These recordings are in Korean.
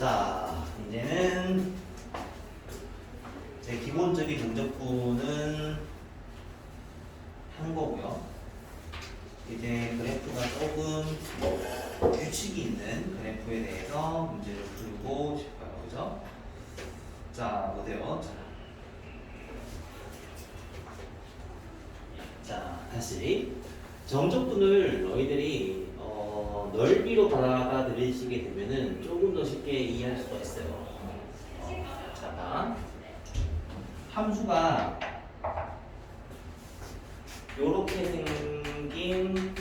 자, 이제는 제 기본적인 정적분은 한 거고요. 이제 그래프가 조금 규칙이 있는 그래프에 대해서 문제를 풀고 싶어요. 그죠? 자, 보세요. 자, 다시 정적분을 너희들이 넓이로 받아들이시게 되면은 조금 더 쉽게 이해할 수가 있어요. 자, 봐. 함수가 요렇게 생긴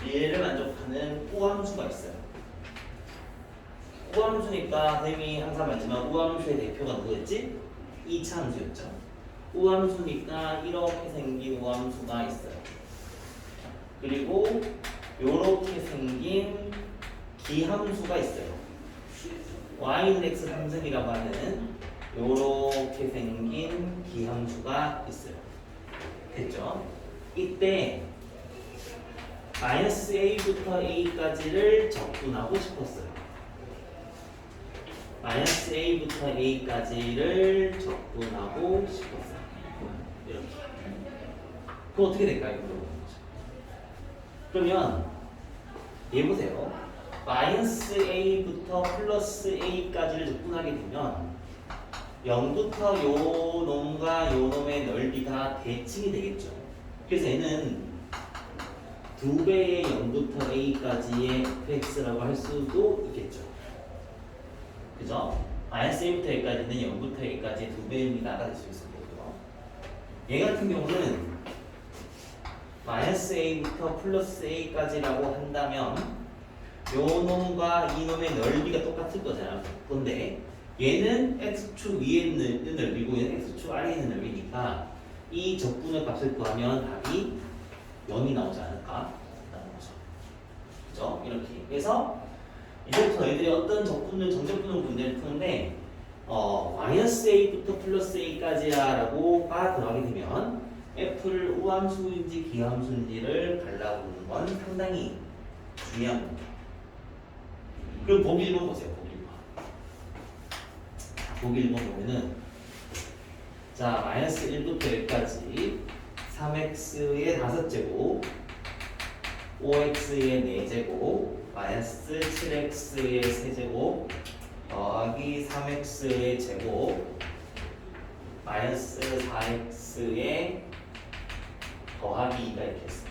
얘를 만족하는 우함수가 있어요. 우함수니까 쌤이 항상 말지만 우함수의 대표가 누구였지? 2차 함수였죠. 우함수니까 이렇게 생긴 우함수가 있어요. 그리고 요렇게 생긴 기함수가 있어요. y는 x 3승이라고 하는 요렇게 생긴 기함수가 있어요. 됐죠? 이때 마이너스 a부터 a까지를 적분하고 싶었어요. 마이너스 a부터 a까지를 적분하고 싶었어요. 이렇게. 그럼 어떻게 될까요? 그러면 얘 보세요. 마이너스 a부터 플러스 a까지를 적분하게 되면 0부터 요 놈과 요 놈의 넓이가 대칭이 되겠죠. 그래서 얘는 2배의 0부터 a까지의 fx라고 할 수도 있겠죠. 그죠? 마이너스 a부터 a까지는 0부터 a까지의 2배입니다가 될 수 있을 거고요. 얘 같은 경우는 마이너스 a부터 플러스 a까지라고 한다면 요 놈과 이 놈의 넓이가 똑같을 거잖아요. 근데 얘는 x축 위에 있는 넓이고 얘는 x축 아래에 있는 넓이니까 이 적분의 값을 구하면 답이 0이 나오지 않을까? 라는 거죠. 그죠? 이렇게. 그래서 이제부터 너희들이 어떤 적분을, 정적분을 문제를 푸는데 마이너스 a부터 플러스 a까지라고가 들어가게 되면 f를 우함수인지 기함수인지를 갈라보는 건 상당히 중요한 겁니다. 그럼 보기 1번 보세요. 보기 1번 보면은 자, 마이너스 1부터 여기까지 3x의 5제곱 5x의 4제곱 마이너스 7x의 3제곱 더하기 3x의 제곱 마이너스 4x의 더하기 2가 이렇게 했어요.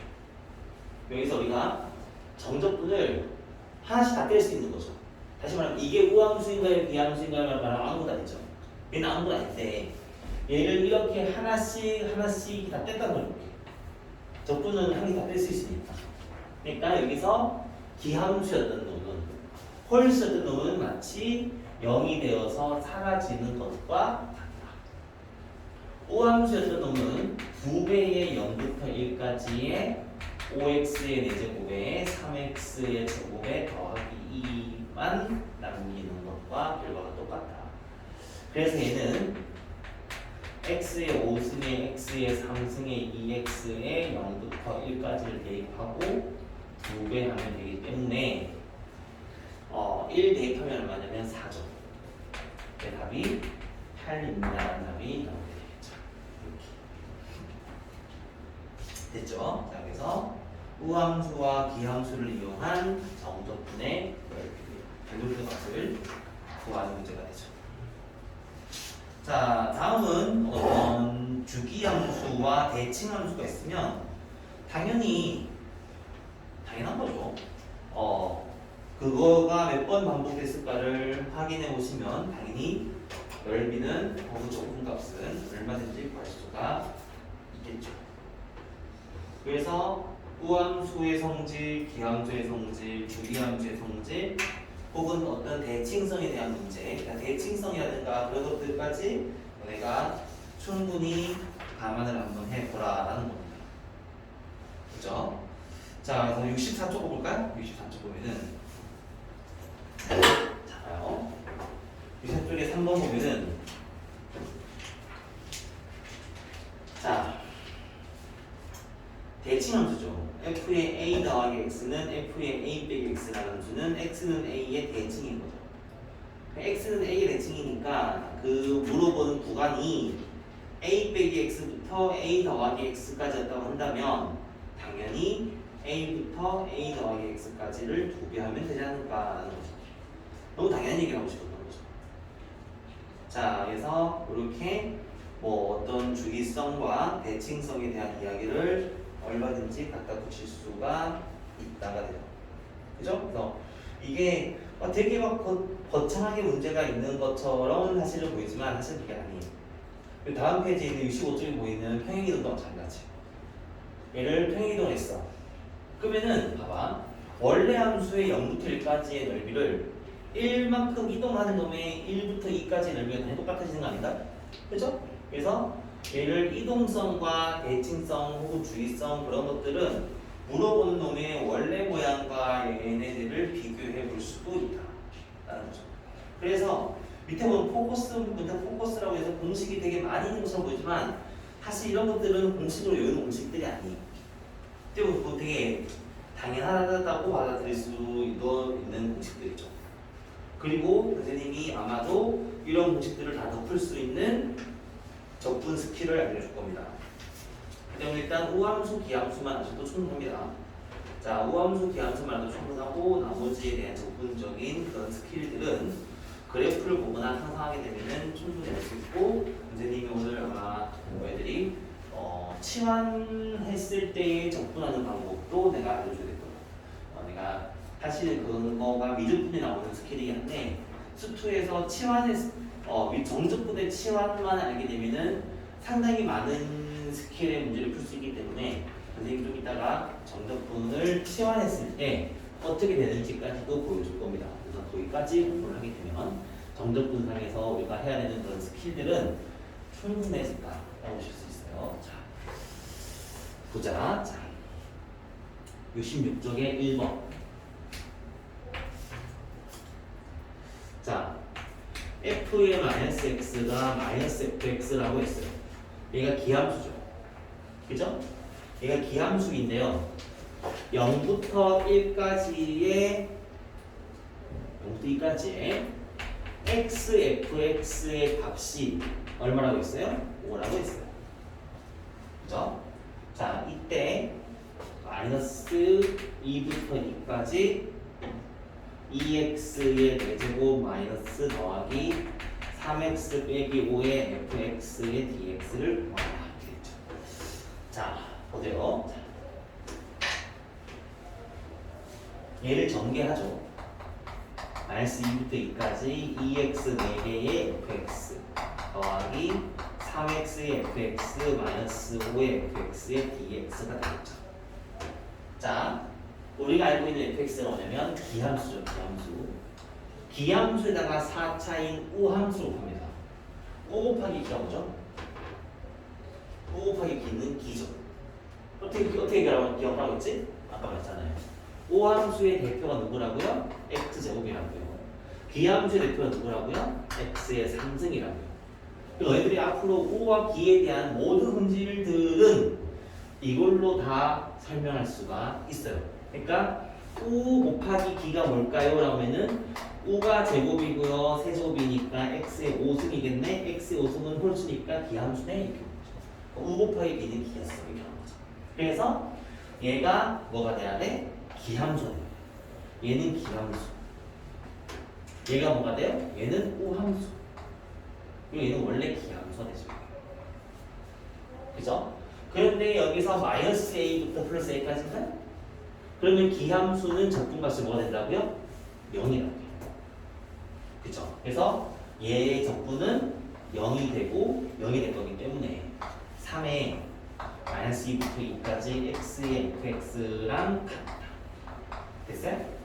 여기서 우리가 정적분을 하나씩 다 뗄 수 있는 거죠. 다시 말하면 이게 우함수인가요? 비함수인가요? 말하면 아무것도 아니죠. 얘는 아무것도 아닌데 얘를 이렇게 하나씩 다 뗐다는 거예요. 적분은 한 개 다 뗄 수 있으니까. 그러니까 여기서 기함수였던 놈은 홀수였던 놈은 마치 0이 되어서 사라지는 것과 같다. 우함수였던 놈은 2배의 0부터 1까지의 5x의 4제곱에 3x의 제곱에 더하기 2만 남기는 것과 결과가 똑같다. 그래서 얘는 x의 5승에 x의 3승에 2x의 0부터 1까지를 대입하고 2배 하면 되기 때문에 1 대입하면 얼마냐면 4죠. 그 답이 8입니다라는 답이 나오게 되겠죠. 이렇게. 됐죠? 자, 그래서 우함수와 기함수를 이용한 정적분의 밸류 값을 구하는 문제가 되죠. 자, 다음은 어떤 주기함수와 대칭함수가 있으면 당연한 거죠. 그거가 몇 번 반복됐을까를 확인해 보시면 당연히 넓이는 거부 적분값은 얼마든지 구할 수가 있겠죠. 그래서 우함수의 성질, 기함수의 성질, 주기함수의 성질 혹은 어떤 대칭성에 대한 문제, 그러니까 대칭성이라든가 그런 것들까지 내가 충분히 감안을 한번 해보라라는 겁니다. 그죠? 자, 그래서 64쪽 볼까요? 64쪽 보면은 자, 봐요. 64쪽에 3번 보면은 자, 대칭함수죠. f의 a 더하기 x는 f의 a 빼기 x라는 함수는 x는 a의 대칭인 거죠. x는 a의 대칭이니까 그 물어보는 구간이 a 빼기 x부터 a 더하기 x까지였다고 한다면 당연히 a부터 a 더하기 x까지를 2배 하면 되지 않을까라는 거죠. 너무 당연한 얘기를 하고 싶었던 거죠. 자, 그래서 이렇게 뭐 어떤 주기성과 대칭성에 대한 이야기를 얼마든지 갖다 붙일 수가 있다가 돼요. 그죠? 그래서 이게 되게 막 거창하게 문제가 있는 것처럼 사실은 보이지만 사실 그게 아니에요. 그 다음 페이지에 있는 65쪽에 보이는 평행이동과 마찬가지. 얘를 평행이동했어. 그러면은 봐봐. 원래 함수의 0부터 1까지의 넓이를 1만큼 이동하는 놈의 1부터 2까지의 넓이가 다 똑같아지는 거 아닌가? 그죠? 그래서 얘를 이동성과 대칭성 혹은 주기성 그런 것들은 물어보는 놈의 원래 모양과 얘네들을 비교해 볼 수도 있다 라는 거죠. 그래서 밑에 보면 포커스라고 해서 공식이 되게 많이 있는 것처럼 보이지만 사실 이런 것들은 공식으로 외우는 공식들이 아니에요. 때문에 되게 당연하다고 받아들일 수 있는 공식들이죠. 그리고 선생님이 아마도 이런 공식들을 다 덮을 수 있는 적분 스킬을 알려줄 겁니다. 그럼 일단 우함수, 기함수만 아셔도 충분합니다. 자, 우함수, 기함수만 아셔도 충분하고 나머지에 대한 적분적인 그런 스킬들은 그래프를 보거나 상상하게 되면 충분히 알 수 있고 선생님이 오늘 아마 너희들이 치환했을 때의 적분하는 방법도 내가 알려줘야 될 거야. 내가 사실은 그거가 미적분에 나오는 스킬이긴 한데 수투에서 정적분의 치환만 알게 되면은 상당히 많은 스킬의 문제를 풀 수 있기 때문에 선생님이 좀 이따가 정적분을 치환했을 때 어떻게 되는지까지도 보여줄 겁니다. 그래서 거기까지 공부를 하게 되면 정적분상에서 우리가 해야 되는 그런 스킬들은 충분했을까라고 보실 수 있어요. 자, 보자. 자, 66쪽의 1번. 자, f의 마이너스 x가 마이너스 fx라고 했어요. 얘가 기함수죠. 그죠? 얘가 기함수인데요. 0부터 1까지의 x, fx의 값이 얼마라고 했어요? 5라고 했어요. 그죠? 자, 이때 마이너스 2부터 2까지 2x의 4제곱 마이너스 더하기 3x 빼기 5의 fx의 dx를 구하라. 되겠죠. 자, 보세요. 얘를 전개하죠. 마이너스 2부터 2까지 2x 4개의 fx 더하기 3x의 fx 마이너스 5의 fx의 dx가 되겠죠. 자, 우리가 알고 있는 fx가 뭐냐면 기함수죠. 기함수에다가 4차인 우함수로 봅니다. 5 곱하기 기가 뭐죠? 5 곱하기 기는 기죠. 어떻게 기억하라고 했지? 아까 말했잖아요. 우함수의 대표가 누구라고요? x제곱이라고요. 기함수의 대표가 누구라고요? x의 3승이라고요. 너희들이 앞으로 우와 기에 대한 모든 흔질들은 이걸로 다 설명할 수가 있어요. 그러니까 우 곱하기 기가 뭘까요? 라면은 우가 제곱이고요. 세제곱이니까 x의 5승이겠네. x의 5승은 홀수니까 기함수네. 이렇게 우 곱하기 기는 기였어. 이렇게 하는 거죠. 그래서 얘가 뭐가 돼야 돼? 기함수네. 얘는 기함수. 얘가 뭐가 돼요? 얘는 우함수. 그리고 얘는 원래 기함수가 되죠. 그죠? 그런데 여기서 마이너스 a부터 플러스 a까지인가요? 그러면 기함수는 적분값이 뭐가 된다고요? 0이라고요. 그쵸? 그래서 얘의 적분은 0이 되고 0이 될 거기 때문에 3에 마이너스 2부터 2까지 x의 fx랑 같다. 됐어요?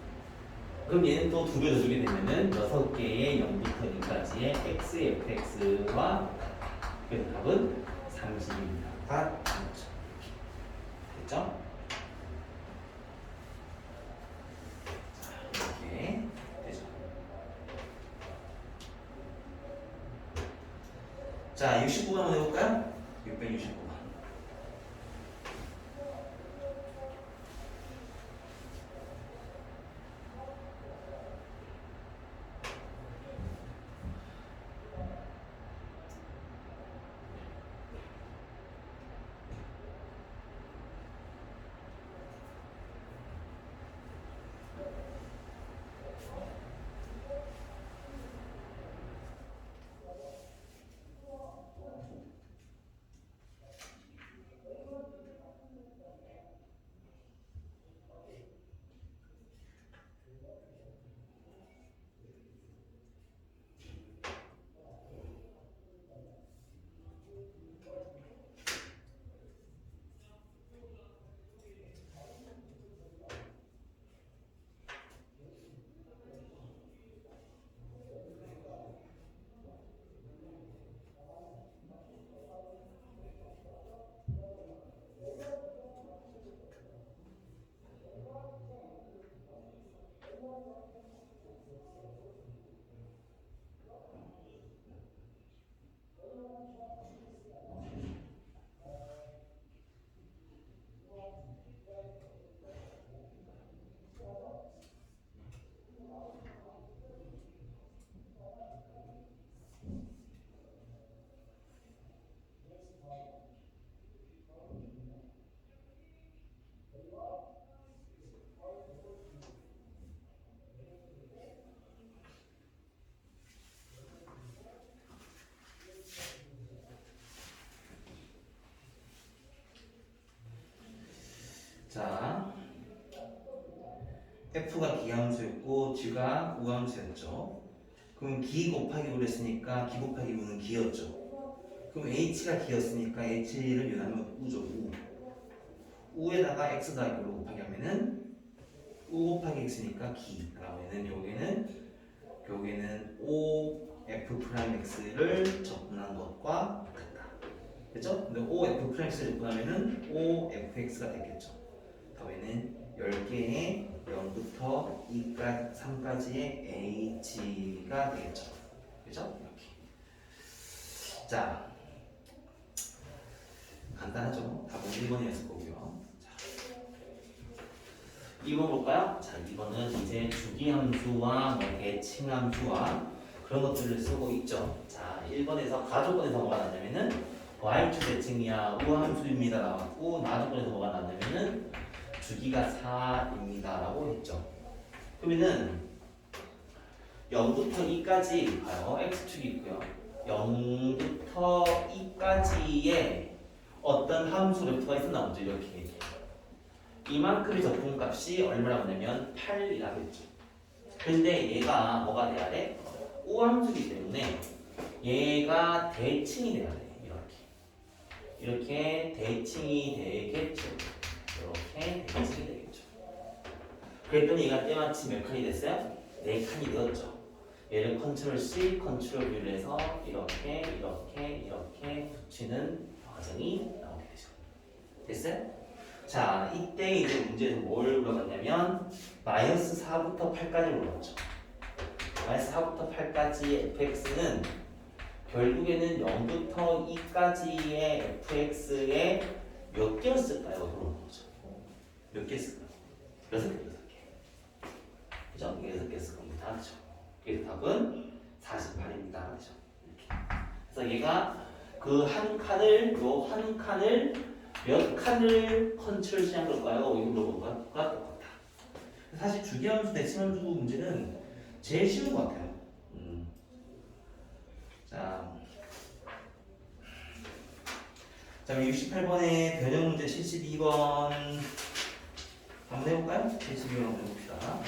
그럼 얘는 또 2배 더 주게 되면은 6개의 0부터 2까지의 x의 fx와 같다. 그래서 답은 30입니다. 가 되죠. 됐죠? 자, 69번 한번 해볼까요? 669번. 자, f가 기함수였고 g가 우함수였죠. 그럼 기 곱하기 우를 했으니까 기 곱하기 우는 기였죠. 그럼 h가 기였으니까 h를 유하면 우죠. 우. 우에다가 x 더하기 우를 곱하기 하면은 우 곱하기 x니까 기. 그러면은 여기는 o f 프라임 x를 접근한 것과 같다. 그죠? 근데 o f 프라임 x를 접근하면은 o f x가 되겠죠. 다음에는 10개의 0부터 2까지, 3까지의 h가 되겠죠. 그죠? 이렇게. 자, 간단하죠? 답은 1번이었을 거고요. 자, 2번 볼까요? 자, 2번은 이제 주기함수와 대칭함수와 그런 것들을 쓰고 있죠. 자, 1번에서 가족권에서 뭐가 나냐면은 y축 대칭이야 우함수입니다 나왔고 나족권에서 뭐가 나냐면은 주기가 4입니다 라고 했죠. 그러면은 0부터 2까지 봐요. x축이 있고요. 0부터 2까지의 어떤 함수 벡터가 있었나 보죠. 이렇게 이만큼의 적분값이 얼마라고 하냐면 8이라고 했죠. 근데 얘가 뭐가 돼야 돼? 우함수이기 때문에 얘가 대칭이 돼야 돼. 이렇게 대칭이 되겠죠. 이렇게 대칭이 되겠죠. 그랬더니 얘가 때마침 몇 칸이 됐어요? 4칸이 되었죠. 얘를 컨트롤 C, 컨트롤 V를 해서 이렇게 붙이는 과정이 나오게 되죠. 됐어요? 자, 이때 이제 문제에서 뭘 물어봤냐면 마이너스 4부터 8까지 물어봤죠. 마이너스 4부터 8까지의 fx는 결국에는 0부터 2까지의 fx에 몇 개였을까요? 그런 거죠. 몇 개였을까요? 6개. 그죠? 6개였을 겁니다. 그죠? 그래서 답은 48입니다. 그죠? 이렇게. 그래서 얘가 그 한 칸을, 요 한 칸을 몇 칸을 컨트롤 시한 걸까요? 이거 물어본 것과 똑같다. 사실 주기함수, 대칭함수 문제는 제일 쉬운 것 같아요. 자, 68번에 변형 문제 72번 한번 해볼까요? 72번 한번 해봅시다.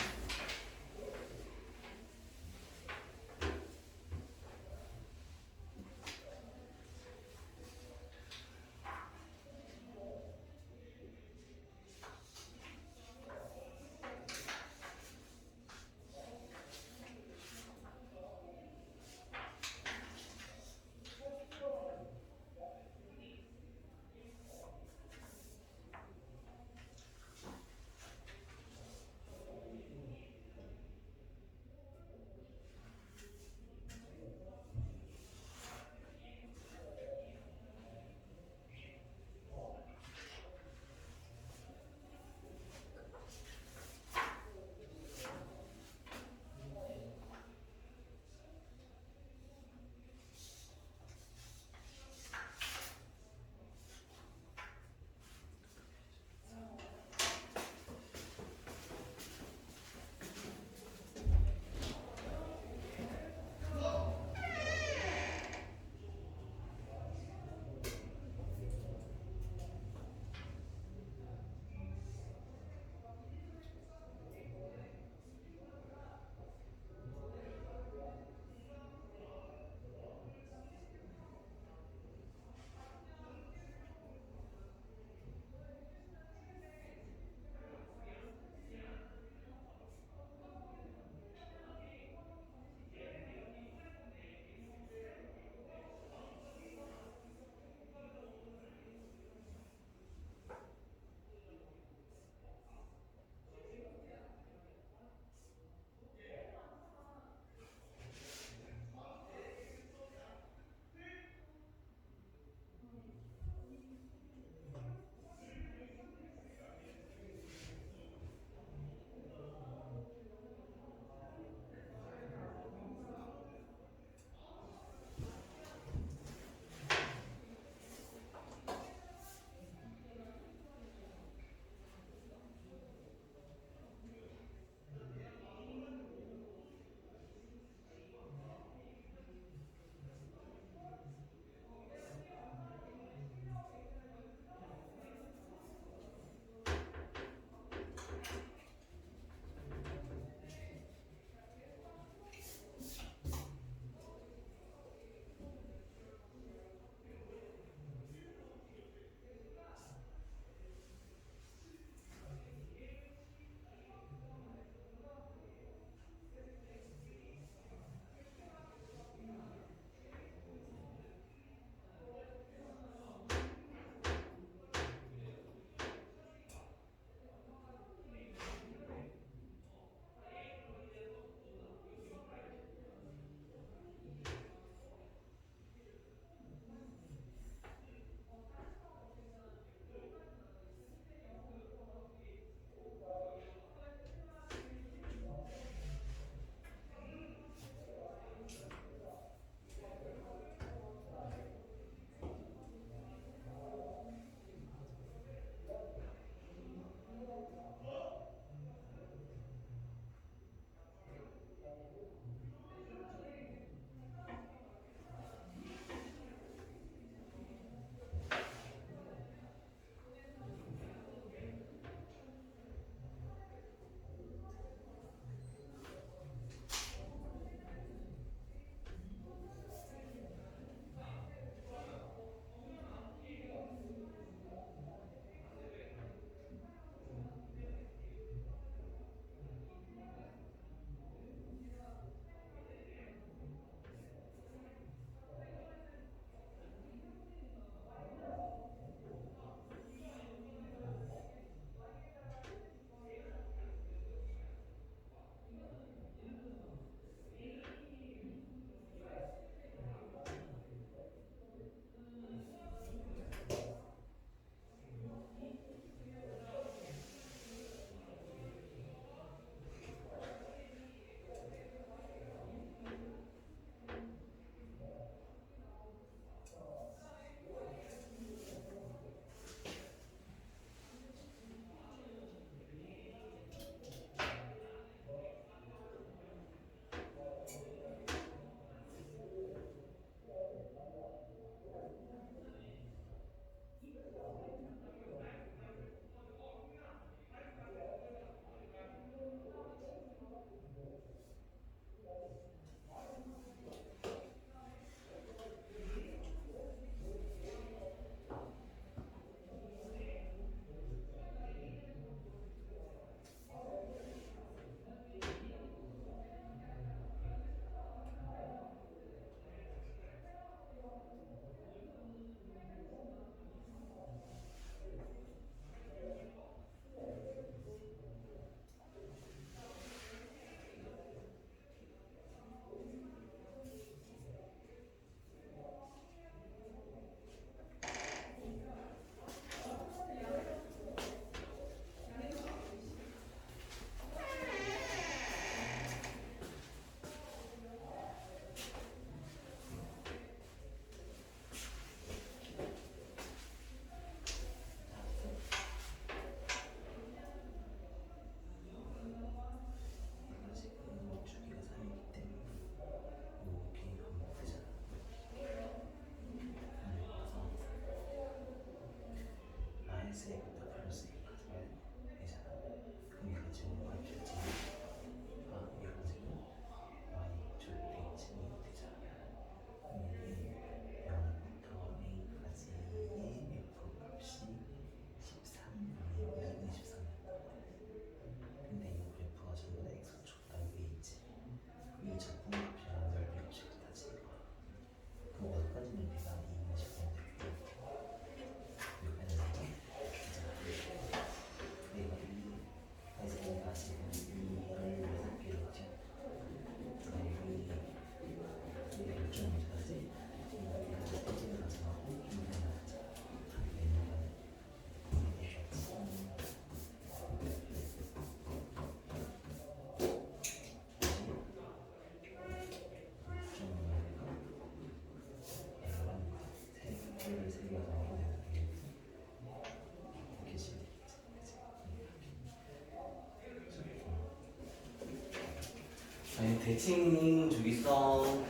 대칭 주기성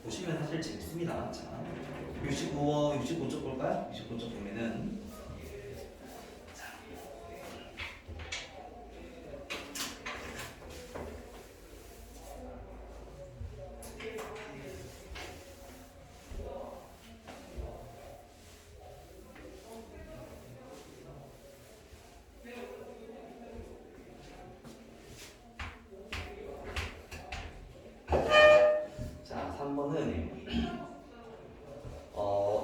보시면 사실 재밌습니다. 자, 65쪽 볼까요? 65쪽 보면은 자, 3번은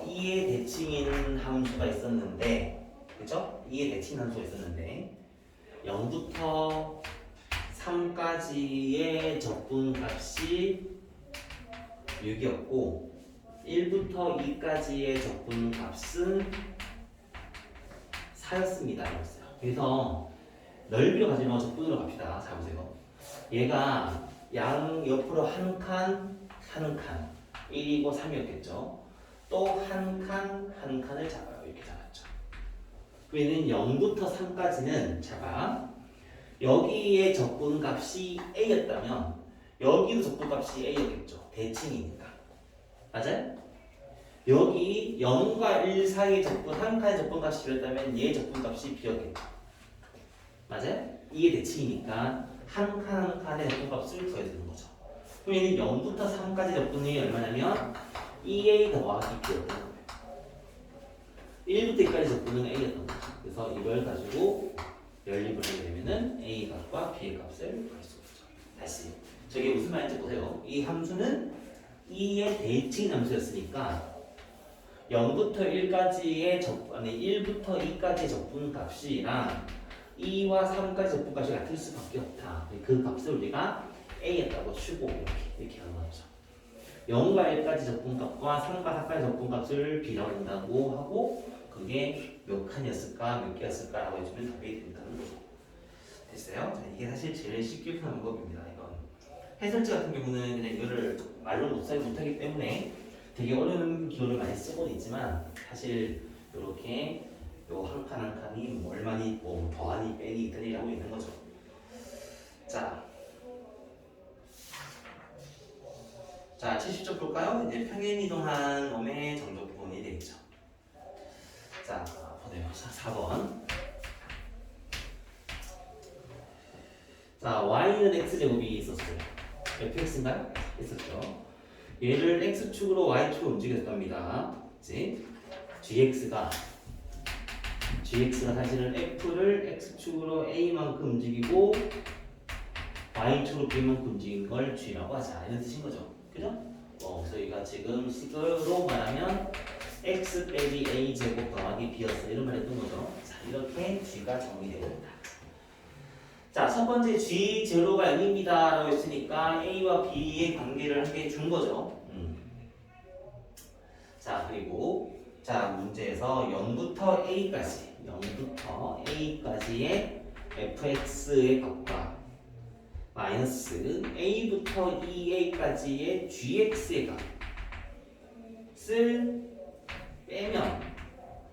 2의 대칭인 함수가 있었는데, 그죠? 2의 대칭 함수가 있었는데 0부터 3까지의 적분값이 6이었고 1부터 2까지의 적분값은 4였습니다. 그래서 넓이로 가지 말고 적분으로 갑시다. 자 보세요. 얘가 양 옆으로 한 칸, 1이고 3이었겠죠. 또 한 칸을 잡아요. 이렇게 잡았죠. 그러면 0부터 3까지는 잡아. 여기에 적분값이 A였다면 여기도 적분값이 A였겠죠. 대칭이니까. 맞아요? 여기 0과 1 사이의 적분, 한 칸의 적분값이 B였다면 얘의 적분값이 B였겠죠. 맞아요? 이게 대칭이니까 한 칸의 적분값을 구해야 되는 거죠. 그럼 얘는 0부터 3까지 적분이 얼마냐면 2A 더하기 B였던 거예요. 1부터 2까지 적분은 A였던 거죠. 그래서 이걸 가지고 연립을 하게 되면은 A 값과 B의 값을 구할 수 있죠. 다시 저게 무슨 말인지 보세요. 이 함수는 2의 대칭 함수였으니까 0부터 1까지의 아니 1부터 2까지의 적분값이랑 2와 3까지 적분값이 같을 수밖에 없다. 그 값을 우리가 A였다고 치고 이렇게 하는 거죠. 0과 1까지 적분값과 3과 4까지 적분값을 B라고 한다고 하고 그게 몇 칸이었을까 몇 개였을까라고 해주면 답이 된다는 거죠. 됐어요? 자, 이게 사실 제일 쉽게 푸는 방법입니다. 이건 해설지 같은 경우는 그냥 이거를 말로 못하기 때문에 되게 어려운 기호를 많이 쓰고는 있지만 사실 이렇게 요 한 칸 한 칸이 뭐 얼마니 뭐 더하니 빼니 있더니라고 있는 거죠. 자 70쪽 볼까요? 이제 평행이동한 놈의 정적 부분이 되겠죠. 자 보세요. 4번. 자 y는 x제곱이 있었어요. fx인가요? 있었죠. 얘를 x축으로 y축으로 움직였답니다. 그치? gx가 사실은 f를 x축으로 a만큼 움직이고 y축으로 b만큼 움직인 걸 g라고 하자. 이런 뜻인 거죠. 그죠? 저희가 지금 식으로 말하면 x 빼기 a 제곱 더하기 b였어. 이런 말 했던 거죠. 자, 이렇게 g가 정의됩니다. 자, 첫 번째 g0가 0입니다 라고 했으니까 a와 b의 관계를 함께 준 거죠. 자, 그리고 자, 문제에서 0부터 a까지의 fx의 값과 마이너스 a부터 2a까지의 gx의 값을 빼면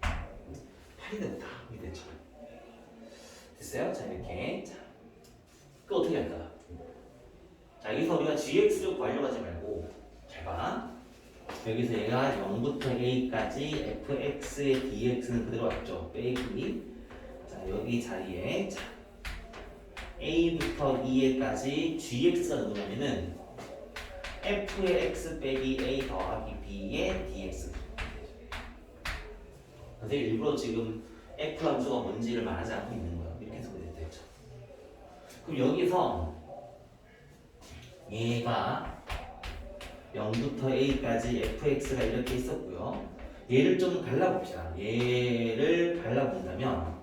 8이 된다. 이렇게 되죠. 됐어요? 자, 이렇게. 자, 그 어떻게 할까? 자, 여기서 우리가 gx를 구하려고 하지 말고 잘 봐. 여기서 얘가 0부터 a까지 fx의 dx는 그대로 왔죠. 빼기. 자, 여기 자리에 자, a부터 2에까지 gx가 넣으면은 f의 x 빼기 a 더하기 b의 dx. 근데 일부러 지금 f 함수가 뭔지를 말하지 않고 있는 거예요. 이렇게 해서 되겠죠. 그럼 여기서 얘가 0부터 a까지 fx가 이렇게 있었고요. 얘를 좀 갈라봅시다. 얘를 갈라본다면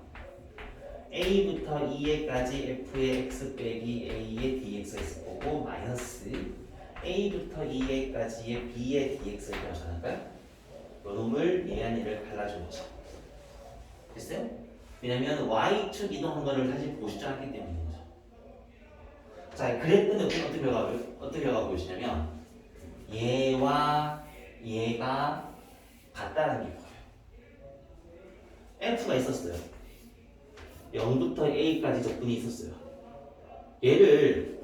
a부터 2에까지 f의 x 빼기 a의 dx가 있을 거고 마이너스 a부터 2에까지의 b의 dx를 표현할까요? 요 놈을 얘와 얘를 갈라준 거죠. 됐어요? 왜냐면 y축 이동한 거를 사실 보시지 않기 때문인 거죠. 자, 그랬더니 어떤 결과가 보이시냐면 얘와 얘가 같다는 게 보여요. f가 있었어요. 0부터 a까지 적분이 있었어요. 얘를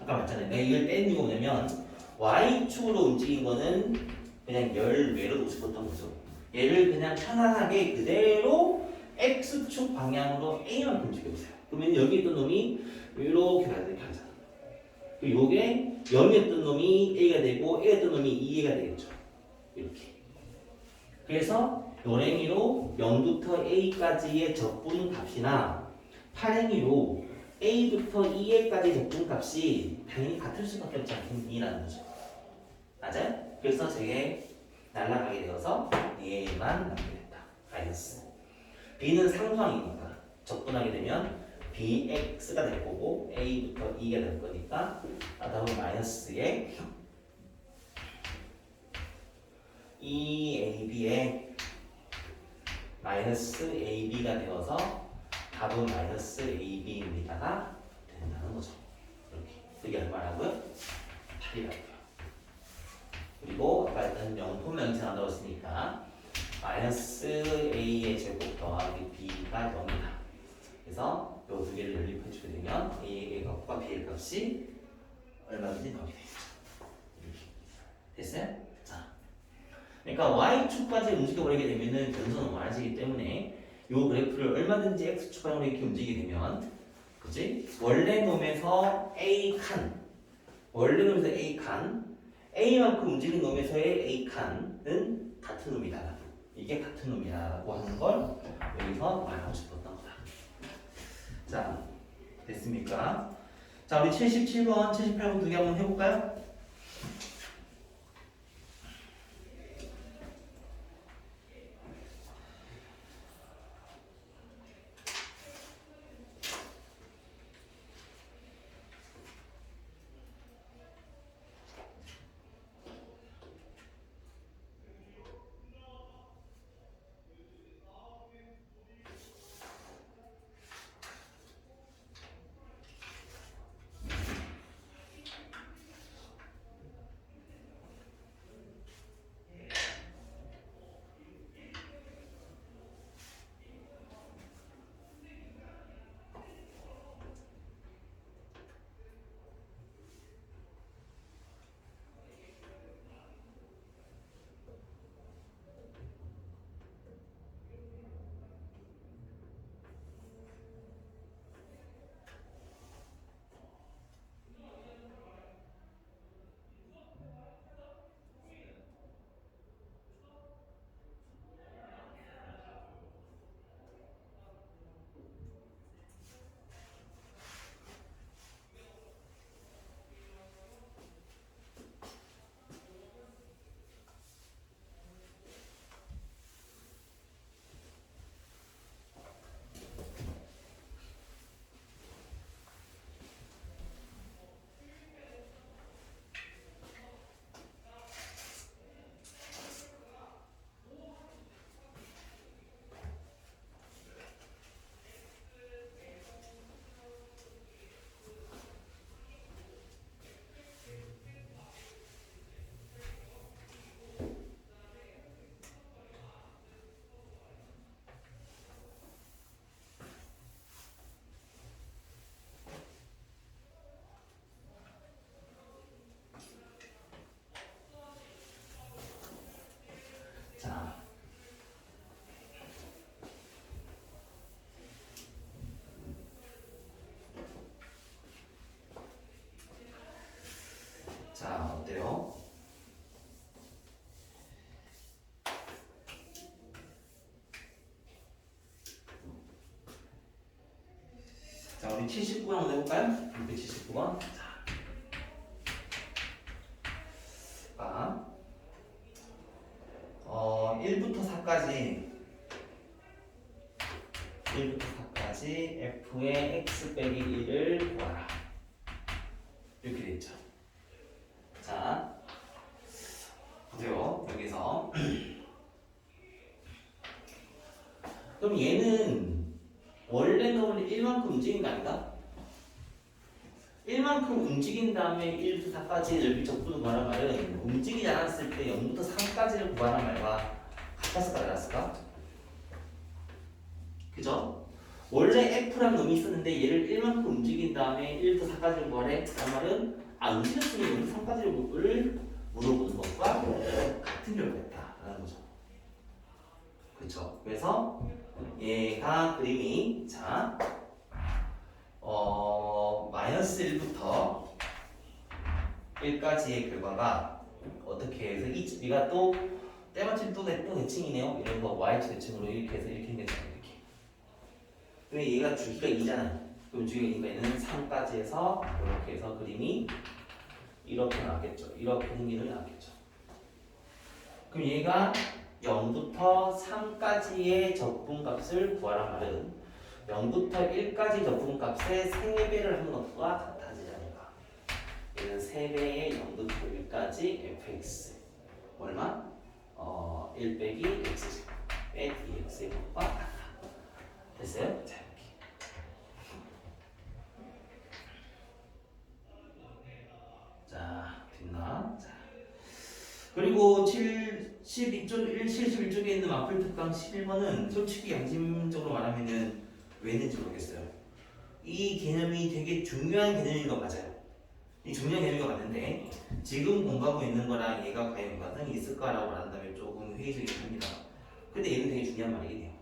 아까 말했잖아요. 내가 이걸 뺀 이유가 뭐냐면 y축으로 움직인 거는 그냥 열외로 놓고 싶었던 거죠. 얘를 그냥 편안하게 그대로 x축 방향으로 a만큼 움직여보세요. 그러면 여기 있던 놈이 이렇게 가야 돼, 가잖아. 요게 0이었던 놈이 a가 되고 a였던 놈이 2a가 되겠죠. 이렇게. 그래서 요랭이로 0부터 a까지의 적분 값이나 파랭이로 a부터 2a까지의 적분 값이 당연히 같을 수밖에 없지 않겠니라는 거죠. 맞아요? 그래서 저게 날아가게 되어서 얘만 남게 됐다. 마이너스. b는 상수항이니까 적분하게 되면 bx가 될 거고 a부터 2가 될 거니까 답은 마이너스에 2ab에 마이너스 ab가 되어서 답은 마이너스 ab입니다가 된다는 거죠. 이렇게. 그게 얼마라고요? 8이라고요. 그리고 아까 했던 명품 명칭 넣었으니까 마이너스 a의 제곱 더하기 b가 0이다. 그래서 이 두 개를 연립해주게 되면 a의 값과 b의 값이 얼마든지 나오게 되겠죠. 됐어요? 자, 그러니까 y축까지 움직여버리게 되면은 변수는 많아지기 때문에 이 그래프를 얼마든지 x축 방향으로 이렇게 움직이게 되면, 그치? 원래 놈에서 a 칸, 원래 놈에서 a 칸, a만큼 움직이는 놈에서의 a 칸은 같은 놈이다. 이게 같은 놈이라고 하는 걸 여기서 말하고 싶었던 거다. 자, 됐습니까? 자, 우리 77번, 78번 두 개 한번 해볼까요? 자, 어때요? 자, 우리 79번 한번 해볼까요? 279번. 자, 1부터 4까지 f의 x 빼기 1을 구하라. 이렇게 되죠. 자, 보세요. 여기서 그럼 얘는 원래 놈을 1만큼 움직인 거 아닌가? 1만큼 움직인 다음에 1부터 4까지를 적분을 구하란 말은 움직이지 않았을 때 0부터 3까지를 구하란 말과 같았을까 달랐을까? 그죠? 원래 F라는 놈이 있었는데 얘를 1만큼 움직인 다음에 1부터 4까지를 구하래. 그 말은 움직였으니 여기 3까지를 물어보는 것과 같은 결과였다라는 거죠. 그렇죠? 그래서 얘가 그림이 자 마이너스 1부터 1까지의 결과가 어떻게 해서 우리가 또 때마침 또 대칭이네요. 이런 거 yx 대칭으로 이렇게 해서 이렇게 했잖아요. 이렇게. 근데 얘가 주기가 2잖아요. 그럼 주기가 2니까 얘는 3까지 해서 이렇게 해서 그림이 이렇게 나왔겠죠. 이렇게 생기는 게 나왔겠죠. 그럼 얘가 0부터 3까지의 적분값을 구하란 말은 0부터 1까지 적분값의 3배를 한 것과 같아지지 않을까. 얘는 3배의 0부터 1까지 fx 얼마? 1 빼기 x제곱의 dx의 것과 같다. 됐어요? 자, 이렇게. 자, 됐나? 자. 그리고 71쪽에 있는 마플 특강 11번은 솔직히 양심적으로 말하면은 왜 했는지 모르겠어요. 이 개념이 되게 중요한 개념인 거 맞아요. 이 중요한 개념인 거 맞는데 지금 공부하고 있는 거랑 얘가 과연 연관성이 있을까라고 말한다면 조금 회의적이긴 합니다. 근데 얘는 되게 중요한 말이긴 해요.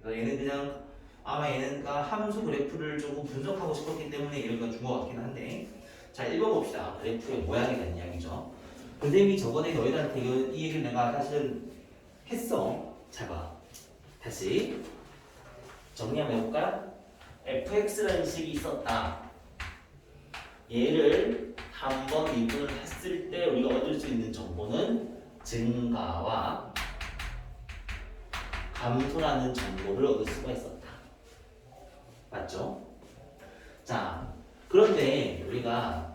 그래서 얘는 그냥 아마 얘는가 함수 그래프를 조금 분석하고 싶었기 때문에 얘가 준 것 같긴 한데 자, 읽어봅시다. 그래프의 모양에 대한 이야기죠. 선생님이 저번에 너희들한테 이 얘기를 내가 사실은 했어. 잘 봐. 다시 정리 한번 해볼까? fx라는 식이 있었다. 얘를 한번 미분을 했을 때 우리가 얻을 수 있는 정보는 증가와 감소라는 정보를 얻을 수가 있었다. 맞죠? 자, 그런데 우리가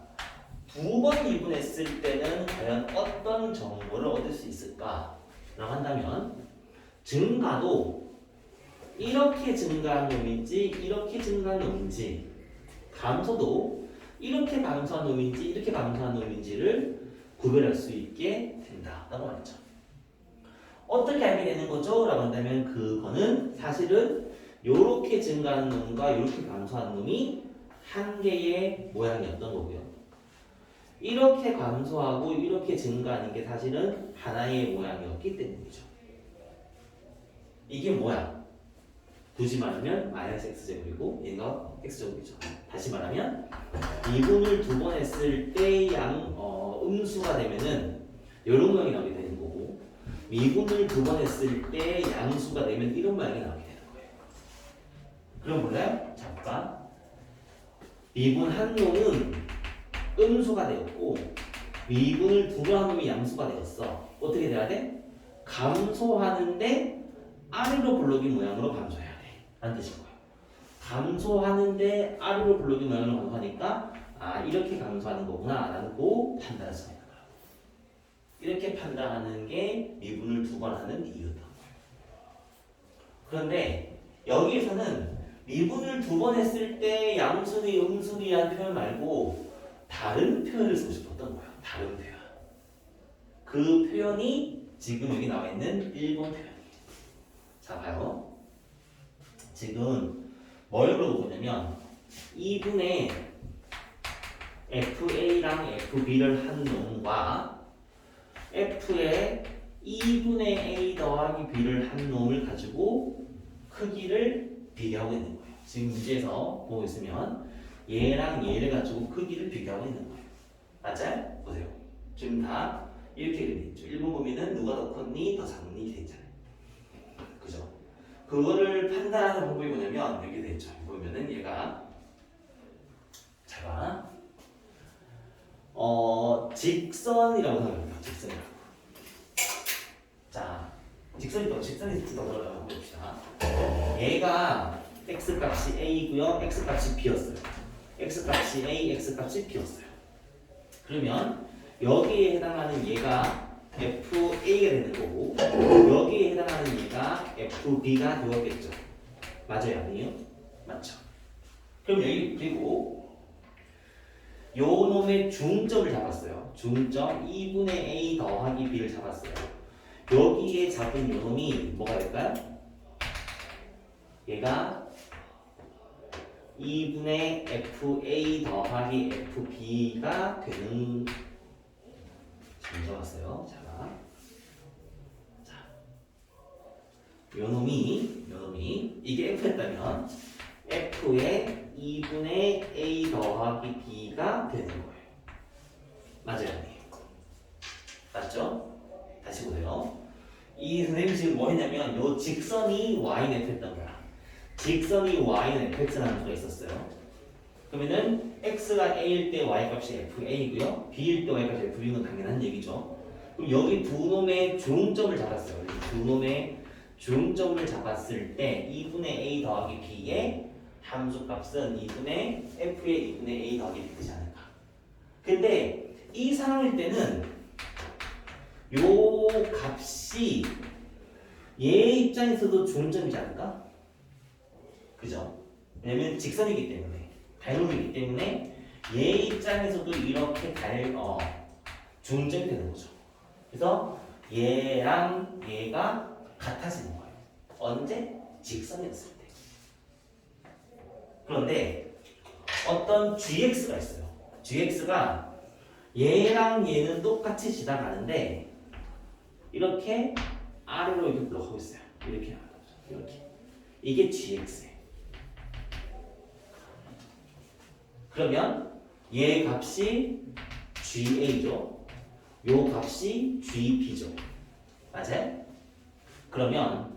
두 번 미분했을 때는 과연 어떤 정보를 얻을 수 있을까? 라고 한다면 증가도 이렇게 증가한 놈인지 이렇게 증가한 놈인지 감소도 이렇게 감소한 놈인지 이렇게 감소한 놈인지를 구별할 수 있게 된다라고 말했죠. 어떻게 알게 되는 거죠? 라고 한다면 그거는 사실은 이렇게 증가하는 놈과 이렇게 감소하는 놈이 한 개의 모양이었던 거고요. 이렇게 감소하고 이렇게 증가하는 게 사실은 하나의 모양이었기 때문이죠. 이게 뭐야? 굳이 말하면 마이너스 x제곱이고 얘가 x제곱이죠. 다시 말하면 미분을 두 번 했을 때 음수가 되면은 이런 모양이 나오게 되는 거고 미분을 두 번 했을 때 양수가 되면 이런 모양이 나오게 되는 거예요. 그럼 몰라요? 잠깐 미분 한 놈은 음수가 되었고 미분을 두 번 한 놈이 양수가 되었어. 어떻게 돼야 돼? 감소하는데 아래로 볼록인 모양으로 감소해야 돼. 라는 뜻인 거예요. 감소하는데 아래로 볼록인 모양으로 감소하니까 이렇게 감소하는 거구나 라고 판단할 수 있는 거예요. 이렇게 판단하는 게 미분을 두 번 하는 이유였던 거예요. 그런데 여기에서는 미분을 두 번 했을 때 양순위, 음순위라는 표현 말고 다른 표현을 쓰고 싶었던 거예요. 다른 표현. 그 표현이 지금 여기 나와 있는 1번 표현이에요. 자, 봐요. 지금 뭘 물어보냐면 2분의 FA랑 FB를 한 놈과 F의 2분의 A 더하기 B를 한 놈을 가지고 크기를 비교하고 있는 거예요. 지금 문제에서 보고 있으면 얘랑 얘를 가지고 크기를 비교하고 있는 거예요. 맞아요? 보세요. 지금 다 이렇게 돼 있죠. 1번 보면은 누가 더 컸니? 더 작니? 돼 있잖아요. 그죠? 그거를 판단하는 방법이 뭐냐면 여기 돼 있죠. 보면은 얘가 잘 봐. 직선이라고 생각합니다. 직선이라고. 자, 직선이 더 들어가요. 봅시다. 얘가 x 값이 a고요, x 값이 b였어요. x 값이 a, x 값이 b였어요. 그러면 여기에 해당하는 얘가 FA가 되는 거고 여기에 해당하는 얘가 FB가 되었겠죠. 맞아요? 아니에요? 맞죠. 그럼 여기 그리고 요 놈의 중점을 잡았어요. 중점 2분의 A 더하기 B를 잡았어요. 여기에 잡은 요 놈이 뭐가 될까요? 얘가 2분의 FA 더하기 FB가 되는 잘 적었어요. 자, 요 놈이 이게 F였다면 F의 2분의 A 더하기 B가 되는 거예요. 맞아요? 맞죠? 다시 보세요. 이 선생님이 지금 뭐 했냐면 요 직선이 Y는 F였던 거야. 직선이 Y는 Fx라는 수가 있었어요. 그러면은 X가 A일 때 Y값이 FA이고요. B일 때 Y값이 FB는 당연한 얘기죠. 그럼 여기 두 놈의 중점을 잡았어요. 여기 두 놈의 중점을 잡았을 때 2분의 A 더하기 B의 함수값은 2분의 F의 2분의 A 더하기 B 되지 않을까. 근데 이 상황일 때는 요 값이 얘 입장에서도 중점이지 않을까? 그죠? 왜냐면 직선이기 때문에 발목이기 때문에 얘 입장에서도 이렇게 중점이 되는 거죠. 그래서 얘랑 얘가 같아지는 거예요. 언제? 직선이었을 때. 그런데 어떤 gx가 있어요. gx가 얘랑 얘는 똑같이 지나가는데 이렇게 아래로 이렇게 블록하고 있어요. 이렇게 이게 gx예요. 그러면 얘 값이 GA죠. 요 값이 GB죠. 맞아요? 그러면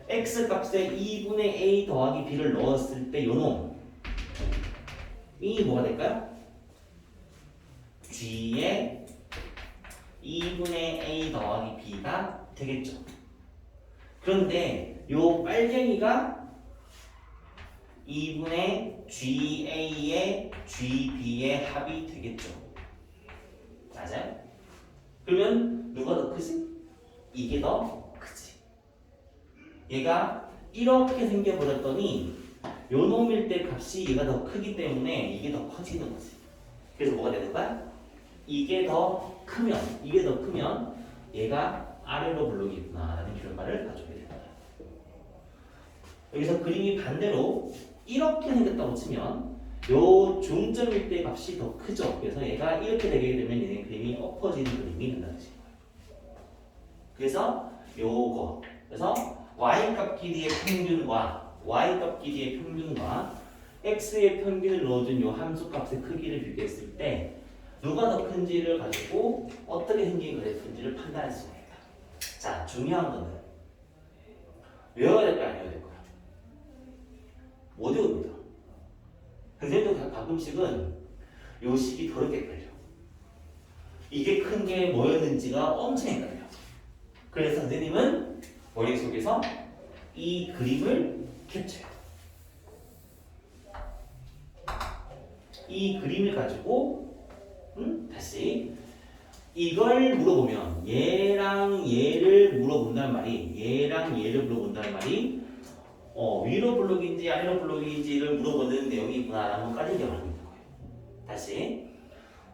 X 값에 2분의 A 더하기 B를 넣었을 때 요 놈이 뭐가 될까요? G의 2분의 A 더하기 B가 되겠죠. 그런데 요 빨갱이가 2분의 GA의 GB의 합이 되겠죠. 맞아요? 그러면 누가 더 크지? 이게 더 크지. 얘가 이렇게 생겨버렸더니 요 놈일 때 값이 얘가 더 크기 때문에 이게 더 커지는 거지. 그래서 뭐가 되는 거야? 이게 더 크면 얘가 아래로 블록이구나라는 결과를 가져오게 됩니다. 여기서 그림이 반대로 이렇게 생겼다고 치면 요 중점일 때 값이 더 크죠. 그래서 얘가 이렇게 되게 되면 얘는 그림이 엎어지는 그림이 된다는 뜻인 거예요. 그래서 요거 그래서 y값 길이의 평균과 x의 평균을 넣어준 요 함수값의 크기를 비교했을 때 누가 더 큰지를 가지고 어떻게 생긴 그래프인지를 판단할 수 있습니다. 자, 중요한 거는 외워야 될 거야, 안 외워야 될 거야? 못 외웁니다. 선생님도 가끔씩은 요 식이 더럽게 헷갈려. 이게 큰 게 뭐였는지가 엄청 헷갈려. 그래서 선생님은 머릿속에서 이 그림을 캡쳐요. 이 그림을 가지고 다시 이걸 물어보면 얘랑 얘를 물어본다는 말이 위로 블록인지 아래로 블록인지를 물어보는 내용이구나라는 것까지 기억하는 거예요. 다시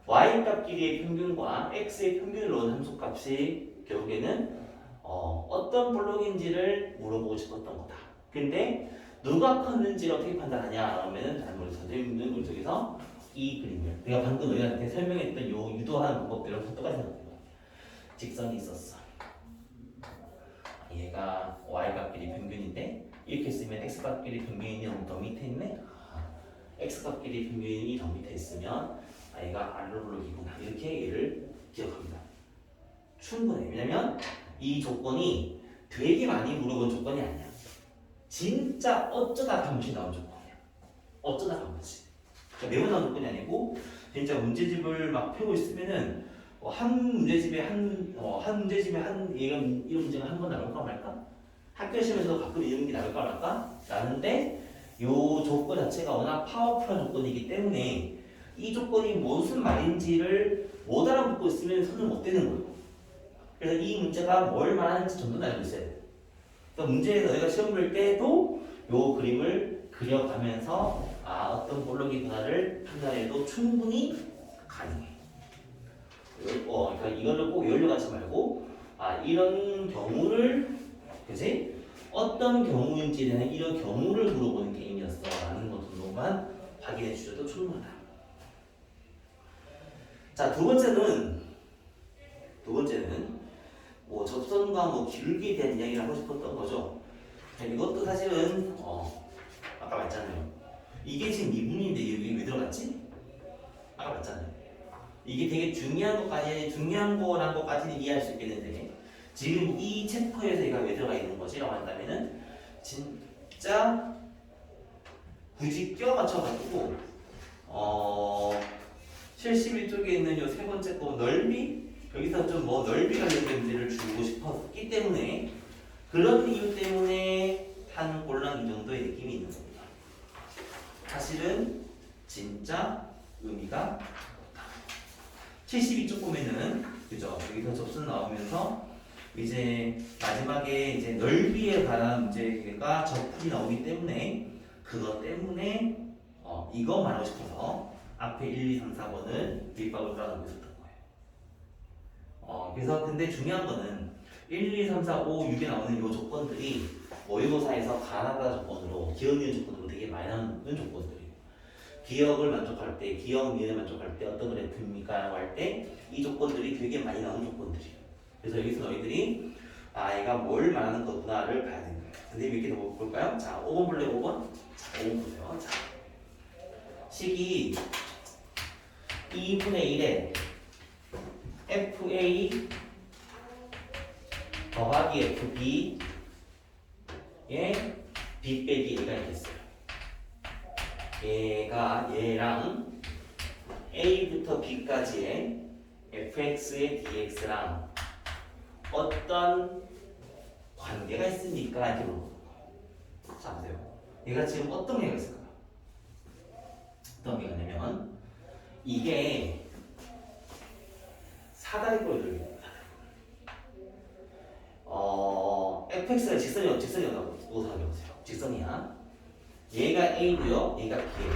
y값 길이의 평균과 x의 평균을 넣은 함수값이 결국에는 어떤 블록인지를 물어보고 싶었던 거다. 근데 누가 컸는지를 어떻게 판단하냐 그러면은 선생님들 머릿속에서 이 그림을 내가 방금 너희한테 설명했던 요 유도하는 방법대로 똑같이 생각해요. 직선이 있었어. 얘가 y값 길이 평균인데 이렇게 쓰면 x값 길이 평균이 더 밑에 있네. x값 길이 평균이 더 밑에 있으면 얘가 아래로 블록이구나. 이렇게 얘를 기억합니다. 충분해. 왜냐면 이 조건이 되게 많이 물어본 조건이 아니야. 진짜 어쩌다 한 번씩 나온 조건이야. 어쩌다 한 번씩. 그러니까 매번 나온 조건이 아니고 진짜 문제집을 막 펴고 있으면은 한 문제집에 한 이런 문제가 한 번 나올까 말까? 학교 시험에서 가끔 이런 게 나올까 말까? 나는데 이 조건 자체가 워낙 파워풀한 조건이기 때문에 이 조건이 무슨 말인지를 못 알아듣고 있으면 손을 못 대는 거예요. 그래서 이 문제가 뭘 말하는지 전부 알고 있어야 돼요. 그러니까 문제에서 너희가 시험 볼 때도 이 그림을 그려가면서 어떤 볼록이구나를 판단해도 충분히 가능해. 그러니까 이거를 꼭 연료하지 말고 이런 경우를 그지? 어떤 경우인지는 이런 경우를 물어보는 게임이었어 라는 것 정도만 자, 두 번째는 뭐 접선과 뭐 기울기에 대한 이야기를 하고 싶었던 거죠. 자, 이것도 사실은 아까 말했잖아요. 이게 지금 미분인데 여기 왜 들어갔지? 아까 말했잖아요. 이게 되게 중요한 거란 것까지는 이해할 수 있겠는데 지금 이 챕터에서 얘가 왜 들어가 있는 거지? 라고 한다면은 진짜 굳이 껴 맞춰가지고 71쪽에 있는 요 세 번째 거 넓이 여기서 좀 뭐 넓이 관련된 문제를 주고 싶었기 때문에 그런 이유 때문에 한 꼴랑 이 정도의 느낌이 있는 겁니다. 사실은 진짜 의미가 없다. 72쪽 보면은 그죠? 여기서 접선 나오면서 이제 마지막에 이제 넓이에 관한 문제가 적분이 나오기 때문에 그것 때문에 이거 말하고 싶어서 앞에 1, 2, 3, 4번을 밑밥을 깔아놓고 있었던 거예요. 그래서 근데 중요한 거는 1, 2, 3, 4, 5, 6에 나오는 이 조건들이 모의고사에서 가나다 조건으로 기억 니은 조건으로 되게 많이 나오는 조건들이에요. 기억을 만족할 때, 기억 니은을 만족할 때 어떤 그래프입니까? 라고 할 때 이 조건들이 되게 많이 나오는 조건들이에요. 그래서 여기서 너희들이 얘가 뭘 말하는 거구나를 봐야 되는 거예요. 선생님 이렇게 더 볼까요? 자, 5번 볼래요? 5번? 자, 5번 보세요. 자, 식이 2분의 1에 FA 더하기 FB에 B 빼기 A가 있겠어요. 얘랑 A부터 B까지의 fx의 dx랑 어떤 관계가 있습니까? 이렇게 물어보는 거예요. 자, 보세요. 얘가 지금 어떤 관계가 있을까요? 어떤 관계가 있냐면 이게 사다리꼴 돌립니다. fx가 직선이라고 생각해보세요. 직선이야. 얘가 A고요. 얘가 B예요.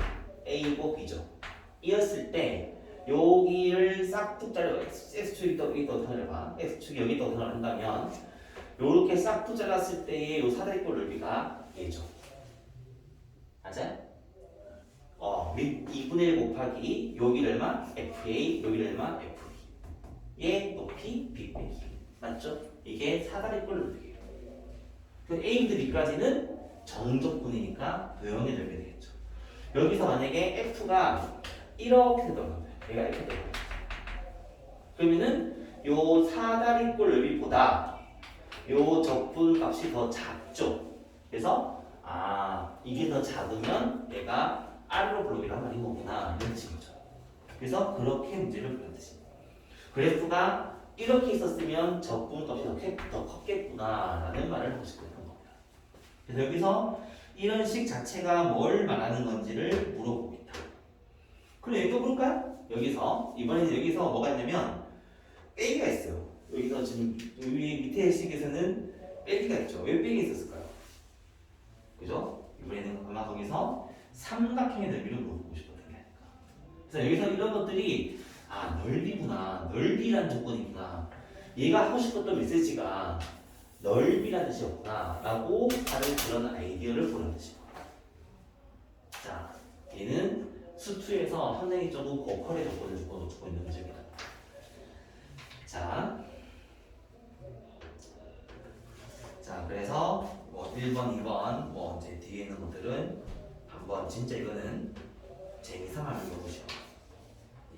A고 B죠. 이었을 때 여기를 싹둑 잘라 X축이 여기 있다고 생각해봐. X축이 여기 있다고 생각한다면 요렇게 싹둑 잘랐을 때의 요 사다리꼴 넓이가 얘죠. 맞아요? 2분의 1 곱하기 여기를 얼마? FA 여기를 얼마? FB의 높이 B 빼기 맞죠? 이게 사다리꼴 넓이에요. 그 A부터 B까지는 정적분이니까 도형의 넓이 되겠죠. 여기서 만약에 F가 이렇게 들어가요. 얘가 이렇게 들어가요. 그러면은 요 사다리꼴 넓이보다 요 적분 값이 더 작죠. 그래서 이게 더 작으면 얘가 아래로 블록이란 말인 거구나 이런 뜻인 거죠. 그래서 그렇게 문제를 푸는 뜻입니다. 그래프가 이렇게 있었으면 적분 값이 더 컸겠구나라는 말을 하고 싶었던 겁니다. 그래서 여기서 이런 식 자체가 뭘 말하는 건지를 물어보고 있다. 그럼 여기 또 볼까요? 이번에는 여기서 뭐가 있냐면 빼기가 있어요. 여기서 지금 여기 밑에 식에서는 빼기가 있죠. 왜 빼기 있었을까요? 그죠? 이번에는 아마 거기서 삼각형의 넓이를 물어보고 싶었던 게 아닐까. 그래서 여기서 이런 것들이 넓이구나, 넓이라는 조건이구나. 얘가 하고 싶었던 메시지가 넓이라는 뜻이었구나 라고 하는 그런 아이디어를 보는 뜻입니다. 자, 얘는 수투에서 상당히 조금 고퀄의 조건을 주고 있는 문제입니다. 자, 그래서 뭐 1번, 2번 뭐 이제 뒤에 있는 것들은 한번 진짜 이거는 재미삼아 읽어보시오.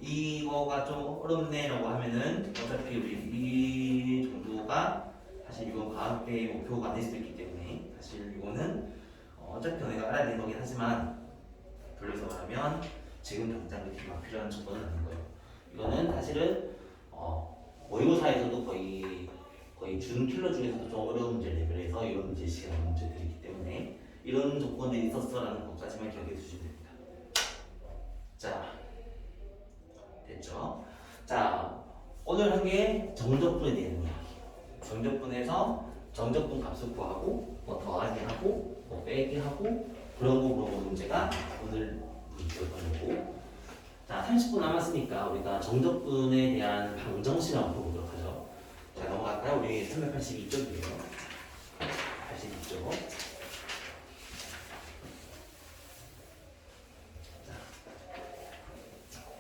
이거가 좀 어렵네라고 하면은 어차피 우리 이 정도가 사실 이건 과학계의 목표가 안 될 수도 있기 때문에 사실 이거는 어차피 내가 알아야 되는 거긴 하지만 돌려서 말하면 지금 당장 이렇게 막 필요한 조건은 아닌 거예요. 이거는 사실은 모의고사에서도 거의 준킬러 중에서도 좀 어려운 문제 레벨에서 이런 문제 시간 문제들이기 때문에 이런 조건이 있었어라는 것까지만 기억해 주시면 됩니다. 자, 됐죠? 자, 오늘 한 게 정적분에 대한 이야기. 정적분에서 정적분 값을 구하고 뭐 더하기 하고 뭐 빼기 하고 그런 거 물어보는 문제가 오늘 문제였고, 자 30분 남았으니까 우리가 정적분에 대한 방정식을 한번 보도록 하죠. 자 넘어갈까요? 우리 382쪽이에요. 82쪽.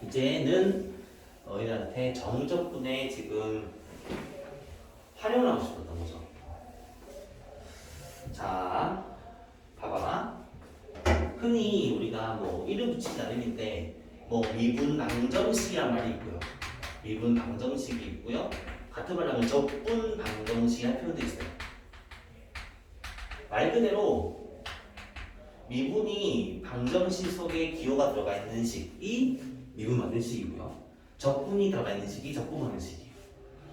이제는 너희들한테 정적분에 지금 활용을 하고 싶었던 거죠. 자, 봐봐. 흔히 우리가 뭐 이름 붙이지 않는데 뭐 미분 방정식이란 말이 있고요. 미분 방정식이 있고요. 같은 말로 하면 적분 방정식이라는 표현도 있어요. 말 그대로 미분이 방정식 속에 기호가 들어가 있는 식이 미분 방정식이고요. 적분이 들어가 있는 식이 적분 방정식이에요.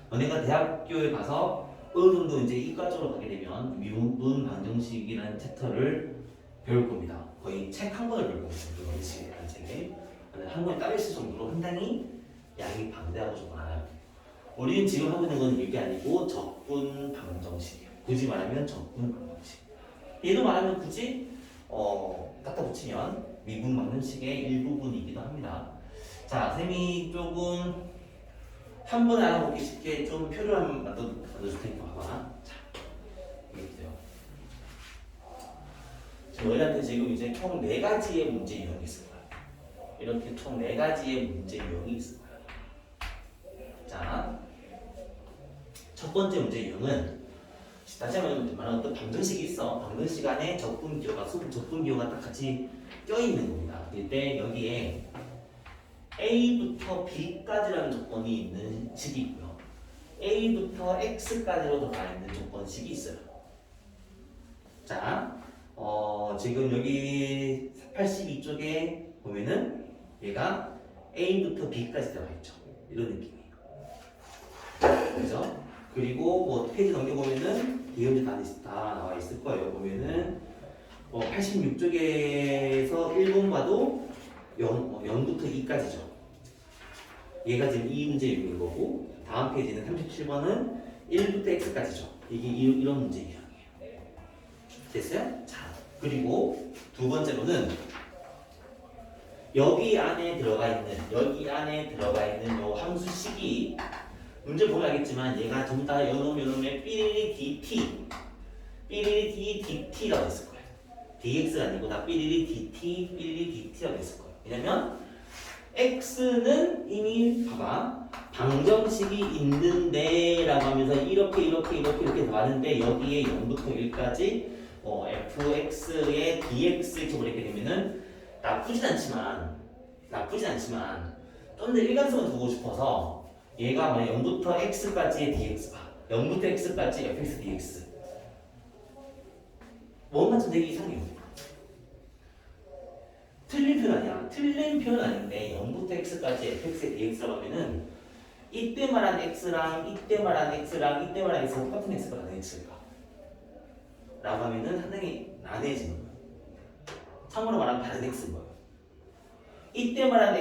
너네가 대학교에 가서 어느 정도 이제 이과 쪽으로 가게 되면 미분 방정식이라는 챕터를 배울 겁니다. 거의 책 한 권을 배울 겁니다. 미분 방정식이라는 책을 한 권에 따로 있을 정도로 상당히 양이 방대하고 좀 많아요. 우리는 지금 하고 있는 건 이게 아니고 적분 방정식이에요. 굳이 말하면 적분 방정식. 얘도 말하면 굳이 갖다 붙이면 미분 방정식의 일부분이기도 합니다. 자, 쌤이 조금 한 번에 알아보기 쉽게 좀 표를 한번 만들어줄 테니까 봐봐. 자, 이게 있어요. 너희한테 지금 이제 총 4가지의 문제 유형이 있을 거야. 이렇게 총 4가지의 문제 유형이 있을 거야. 자, 첫 번째 문제 유형은 다시 한번 말하는 어떤 방정식이 있어. 방정식 안에 적분 기호가 적분 기호가 딱 같이 껴있는 겁니다. 이때 여기에 A부터 B까지라는 조건이 있는 식이 있고요. A부터 X까지로 들어가 있는 조건식이 있어요. 자, 지금 여기 82쪽에 보면은 얘가 A부터 B까지 들어가 있죠. 이런 느낌이에요. 그죠? 그리고 뭐 페이지 넘겨보면은 기억이 다 나와 있을 거예요. 보면은 86쪽에서 1번 봐도 0부터 2까지죠. 얘가 지금 이 문제 유형인 거고, 다음 페이지는 37번은 1부터 x까지죠. 이게 이런 문제 유형이에요. 됐어요? 자, 그리고 두 번째로는 여기 안에 들어가 있는 요 함수식이 문제 보면 알겠지만 얘가 전부 다 요놈의 삐리리 dt라고 했을 거예요. dx가 아니고 다 삐리리 dt라고 했을 거예요. 왜냐면 x는 이미 봐봐 방정식이 있는데 라고 하면서 이렇게 들어가는데 여기에 0부터 1까지 fx의 dx 이렇게 보내게 되면은 나쁘진 않지만 좀 더 일관성을 두고 싶어서 얘가 0부터 x까지의 dx가 0부터 x까지 fx dx 뭔가 좀 되게 이상해요. 틀린 표현 아닌데 0부터 x까지 fx의 dx라고 하면은 이때 말한 x랑 이때 말한 x랑 이때 말한 x가 똑같은 x가 나는 x일까? 라고 하면은 상당히 난해해지는 거예요. 참고로 말하면 다른 x인 거예요. 이때 말한